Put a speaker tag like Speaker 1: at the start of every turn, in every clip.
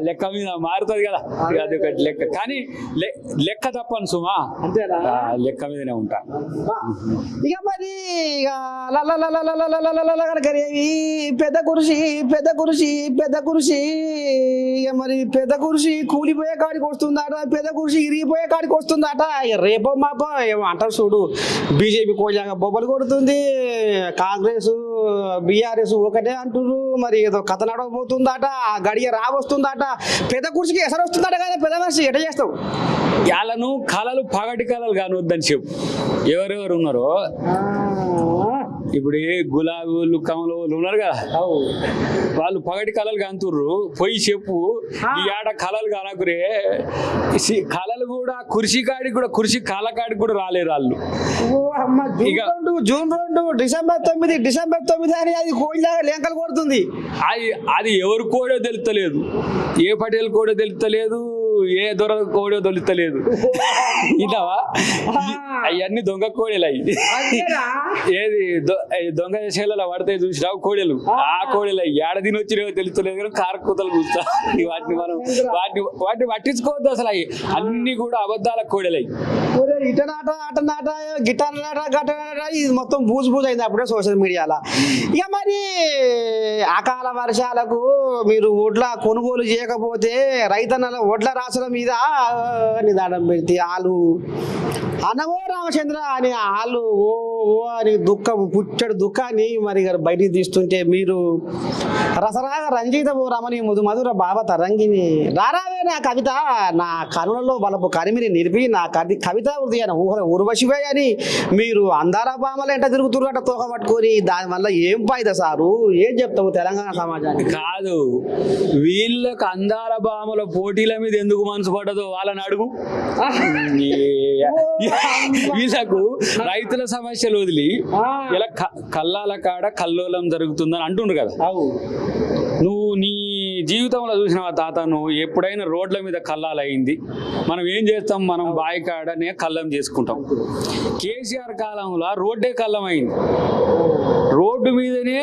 Speaker 1: లెక్క మీద మారుతుంది కదా, అది ఒకటి లెక్క. కానీ లెక్క తప్పను సుమా,
Speaker 2: అంతేనా?
Speaker 1: లెక్క మీదనే ఉంటా.
Speaker 2: ఇక మరి ఇక పెద్ద కుర్చీ పెద్ద కుర్చీ పెద్ద కుర్చీ, ఇక మరి పెద్ద కుర్చీ కూలిపోయే కాడికి వస్తుందట, పెద్ద కుర్చీ ఇరిగిపోయే కాడికి వస్తుందట. రేపో మాపో ఏమో అంటారు చూడు, బీజేపీ కోజాగా బొబ్బలు కొడుతుంది, కాంగ్రెస్ బీఆర్ఎస్ ఒకటే అంటున్నారు. మరి ఏదో కథ నడవబోతుందట, గడియ రావస్తుందట, పెద్ద కుర్చీకి ఎసరు వస్తుందట కదా. పెద్ద మనిషి ఎట చేస్తావు?
Speaker 1: వాళ్ళను కళలు పగటి కళలు కానొద్దని చెప్పు. ఎవరెవరు ఉన్నారో ఇప్పుడు గులాబీలు కమలు ఉన్నారు కదా, వాళ్ళు పగటి కళలు కాంతుర్రు. పోయి చెప్పు ఈ ఆడ కళలు కానకురే, కళలు కూడా కుర్చీ కాడికి కూడా, కుర్చీ కాళ్ళ కాడికి కూడా రాలేరు వాళ్ళు.
Speaker 2: జూన్ 2 డిసెంబర్ 9 అని అది కోయిలాగా లేంకలు కొడుతుంది.
Speaker 1: అది ఎవరు కోడో తెలుస్తలేదు, ఏ పటేల్ కోడో తెలుస్తలేదు, ఏ దొర కోడో తెలుస్తలేదు. ఇదావా అవన్నీ దొంగ కోడేలు అవి. ఏది దొంగ చేసేలా పడతాయి చూసినావు కోడెలు, ఆ కోడెలు అవి ఏడ దీని వచ్చినాయో తెలుస్తలేదు కానీ కారకూతలు కూర్చా. వాటిని మనం వాటిని పట్టించుకోవద్దు అసలు. అవి అన్ని కూడా అబద్ధాల కోడెలు అవి.
Speaker 2: ఇటనాట అటనాట గిటార్ నాట గటనాట ఇది మొత్తం బూజు అయింది అప్పుడే సోషల్ మీడియాలో. ఇక మరి అకాల వర్షాలకు మీరు ఒడ్ల కొనుగోలు చేయకపోతే రైతన్నల ఒడ్ల రాసుల మీద నిదానం పెడితే వాళ్ళు అనవో రామచంద్ర అని వాళ్ళు ఓ అని దుఃఖం పుట్టడు దుఃఖాన్ని మరి బయటికి తీస్తుంటే మీరు రసరాగ రంజిత రమణి మధుర బాబ తరంగిని రారావే నా కవిత నా కనులలో బలపు కరిమిని నిలిపి నా కవిత హృదయాన్ని ఊహల ఉర్వశివే అని మీరు అందాల బామలు ఎంట తిరుగుతున్నట్టు తోక పట్టుకొని దానివల్ల ఏం ఫాయిదా సారు? ఏం చెప్తావు తెలంగాణ సమాజానికి?
Speaker 1: కాదు, వీళ్ళకు అందాల బామల పోటీల మీద ఎందుకు మనసు పడదో వాళ్ళని అడుగు. వీళ్ళకు రైతుల సమస్యలు వదిలి ఇలా కల్లాల కాడ కల్లోలం జరుగుతుందని అంటుండ్రు కదా. నువ్వు నీ జీవితంలో చూసినావా తాత, నువ్వు ఎప్పుడైనా రోడ్ల మీద కల్లాలు అయింది? మనం ఏం చేస్తాం, మనం బావి కాడనే కల్లం చేసుకుంటాం. కేసీఆర్ కాలంలో రోడ్డే కల్లం అయింది, రోడ్డు మీదనే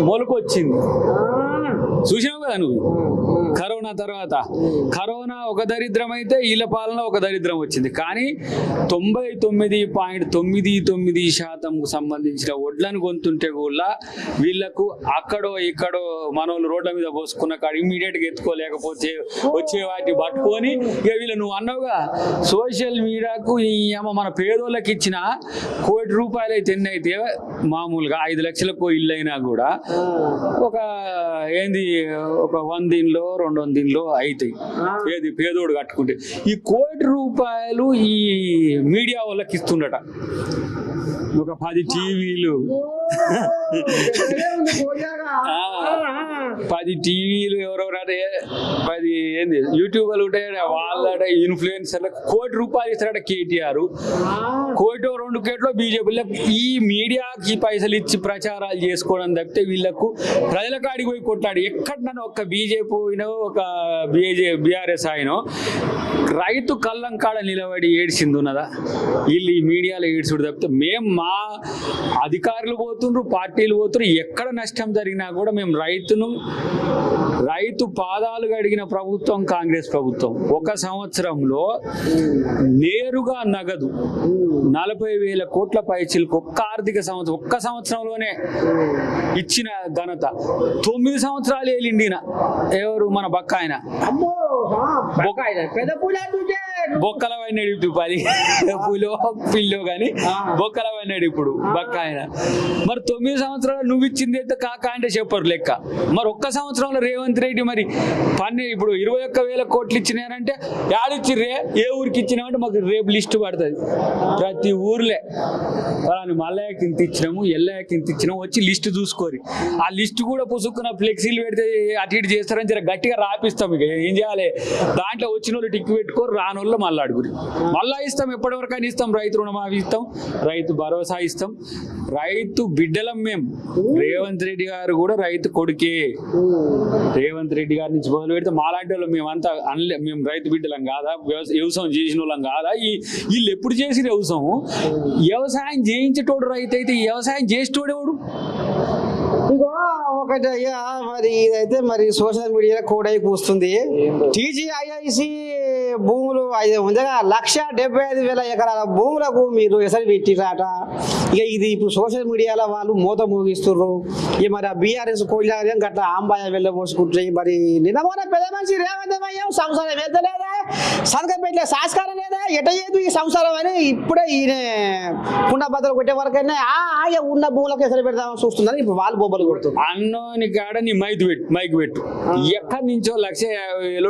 Speaker 1: మొలకొచ్చింది. చూసినావు కదా నువ్వు. కరోనా తర్వాత కరోనా ఒక దరిద్రం అయితే వీళ్ళ పాలన ఒక దరిద్రం వచ్చింది. కానీ 99.99% సంబంధించిన వడ్లను కొంటుంటే కూడా వీళ్ళకు అక్కడో ఇక్కడో మనోళ్ళు రోడ్ల మీద పోసుకున్న కాడ ఇమ్మీడియట్గా ఎత్తుకోలేకపోతే వచ్చే వాటిని పట్టుకొని ఇక వీళ్ళు నువ్వు అన్నావుగా సోషల్ మీడియాకు ఈ మన పేదోళ్ళకి ఇచ్చిన ₹1,00,00,000 అయితే ఎన్ని అయితే మామూలుగా 5 లక్షలకు ఇల్లు అయినా కూడా ఒక ఏంది ఒక 100 ఇండ్లో 200 ఇండ్లో అవుతాయి. ఏది పేదోడు కట్టుకుంటే ఈ ₹1,00,00,000 ఈ మీడియా వాళ్ళకి ఇస్తుండట. ఒక 10 టీవీలు 10 టీవీలు ఎవరెవరంటే 10 ఏంది యూట్యూబర్లు ఉంటాయి వాళ్ళ ఇన్ఫ్లుయెన్సర్లకు ₹1,00,00,000 ఇస్తారట కేటీఆర్. 1-2 బీజేపీలో ఈ మీడియాకి పైసలు ఇచ్చి ప్రచారాలు చేసుకోవడం తప్పితే వీళ్ళకు ప్రజల కాడికి పోయి కొట్టాడు. ఎక్కడన్నా ఒక బీజేపీ అయినో ఒక బీఆర్ఎస్ అయినో రైతు కళ్ళం కాడ నిలబడి ఏడ్చింది ఉన్నదా? వీళ్ళు ఈ మీడియాలో ఏడ్చుడు తప్పితే మేము మా అధికారులు పోతుండ్రు, పార్టీలు పోతుండ్రు, ఎక్కడ నష్టం జరిగినా కూడా మేము రైతు పాదాలు గడిగిన ప్రభుత్వం కాంగ్రెస్ ప్రభుత్వం. ఒక సంవత్సరంలో నేరుగా నగదు 40,000 కోట్ల పైచిలకు ఒక్క ఆర్థిక సంవత్సరం ఒక్క సంవత్సరంలోనే ఇచ్చిన ఘనత. 9 సంవత్సరాలు ఏలిండిన ఎవరు? మన బక్కాయన. బొక్కల పైనాడు ఇప్పుడు 10 పూలో పిల్లో కానీ బొక్కల పైనాడు ఇప్పుడు బక్కాయన. మరి 9 సంవత్సరాలు నువ్వు ఇచ్చింది అయితే కాక అంటే చెప్పరు లెక్క. మరి ఒక్క సంవత్సరంలో రేవంత్ రెడ్డి మరి ఇప్పుడు 21,000 కోట్లు ఇచ్చినారంటే యాడిచ్చిర్రే, ఏ ఊరికి ఇచ్చినామంటే మాకు రేపు లిస్టు పడుతుంది. ప్రతి ఊర్లే వాళ్ళని మల్లయ్యకి ఇంత ఇచ్చినాము, ఎల్లయ్యకి ఇంత ఇచ్చినాము వచ్చి లిస్టు చూసుకోరు. ఆ లిస్టు కూడా పుసుక్కున్న ఫ్లెక్సీలు పెడితే అటు ఇటు చేస్తారని జర గట్టిగా రాపిస్తాం. ఇక ఏం చేయాలి, దాంట్లో వచ్చిన వాళ్ళు టిక్కు పెట్టుకోరు, రాని వాళ్ళు మళ్ళీ అడుగురి. మళ్ళా ఇస్తాం, ఎప్పటివరకైనా ఇస్తాం. రైతు రుణమాఫీ ఇస్తాం, రైతు భరోసా ఇస్తాం, రైతు బిడ్డలం మేము. రేవంత్ రెడ్డి గారు కూడా రైతు కొడుకే. రేవంత్ రెడ్డి గారి నుంచి మొదలు పెడితే మాలాంటి వాళ్ళు మేమంతా మేము రైతు బిడ్డలం కాదా? వ్యవసాయం చేసిన వాళ్ళం కాదా? వీళ్ళు ఎప్పుడు చేసిన వ్యవసాయం చేయించేటోడు రైతు అయితే వ్యవసాయం చేసేటోడేవాడు.
Speaker 2: ఇగో ఒకటి అయ్యా, మరి ఇదైతే మరి సోషల్ మీడియా కూడా కూస్తుంది. టీజీఐఐసి భూములు ఉందిగా 1,75,000 ఎకరాల భూములకు మీరు ఎసరు పెట్టిరాట. ఇక ఇది ఇప్పుడు సోషల్ మీడియాలో వాళ్ళు మూత మోగిస్తుర్రు. ఇక మరి ఆ బీఆర్ఎస్ కోయిలాగా గట్ల ఆంబాయ వెళ్ళబోసుకుంటాయి. మరి నిన్నమోన పెద్ద మనిషి రేవంతమయ్యా సంసారం వెళ్తలేదా, సంతకం పెట్టలే, సంస్కారం లేదా, ఎటయ్యేది ఈ సంసారం అని ఇప్పుడే ఈయన కుండబద్దలు కొట్టే వరకైనా ఉన్న భూములకు ఎసరు పెడతామని చూస్తుందని ఇప్పుడు వాళ్ళు బొబ్బలు కొడుతున్నారు.
Speaker 1: అన్నోని కాడ నీ మైక్ పెట్టు. ఎక్కడి నుంచో 1,50,000